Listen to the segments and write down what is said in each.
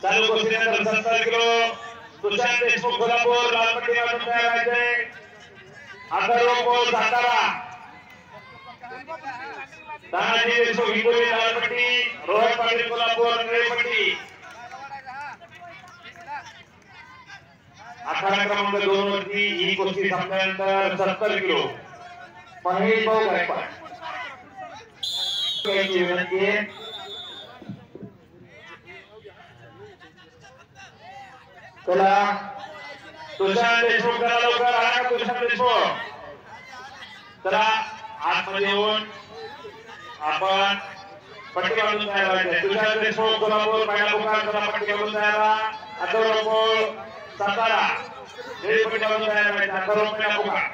चालू कुस्तीनंतर 70 किलो सुशांत देशमुख कोल्हापूर लालपट्टी वाजून तयार व्हायचे. अथर्व सातारा तानाजी देशमुख हिंगोली लालपट्टी रोहन पाटील कोल्हापूर निळपट्टी. 18 क्रमांक 2 वरती ही कुस्ती संपल्यानंतर 70 किलो महेश भाऊ गायकवाड यांची विनंती आहे. चला तुषार देशमुख करा लवकर आला तुषार देशमुख. चला आतमध्ये येऊन आपण पट्टी बांधून तयार व्हायचे. तुषार देशमुख कोल्हापूर पहिला पुकार चला पट्टी बांधून तयार व्हा. अथर्व सातारा पट्टी बांधून तयार व्हायचे. अथर्व पहिला पुकार.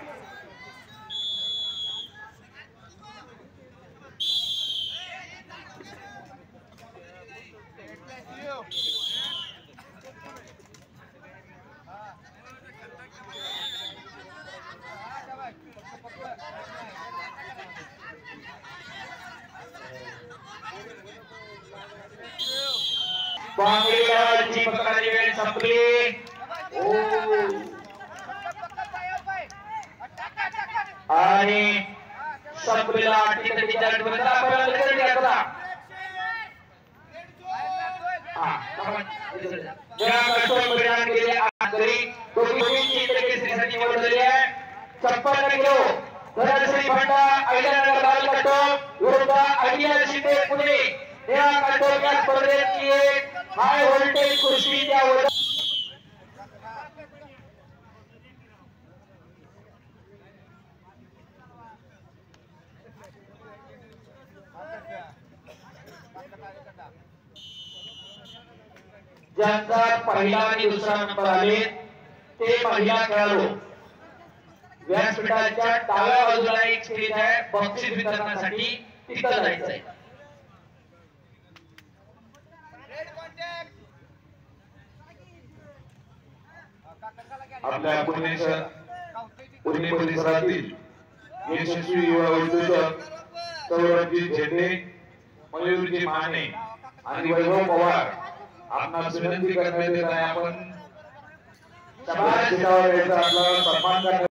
काँग्रेसची पकडाची वेळ संपली. आणि संपलेला अटीतटीच्या निवड झाली आहे. 56 किलो धनश्री भंडा अहिल्यानगर लाल कट्टो विरुद्ध अहिल्या शिंदे पुणे या कट्टोच्या स्पर्धेची एक हाय व्होल्टेज कुस्ती त्या ज्यांचा पहिला आणि दुसरा नंबर आले ते महिला खेळाडू व्यासपीठाच्या डाव्या बाजूला एक स्टेज आहे बक्षीस वितरणासाठी तिथं जायचंय. आपल्या पुणे परिसरातील यशस्वी युवा उद्योजक सौरभजी झेंडे, मयूरजी माने आणि वैभव पवार आपणास विनंती करण्यात येत आहे आपण सभा आपला सन्मान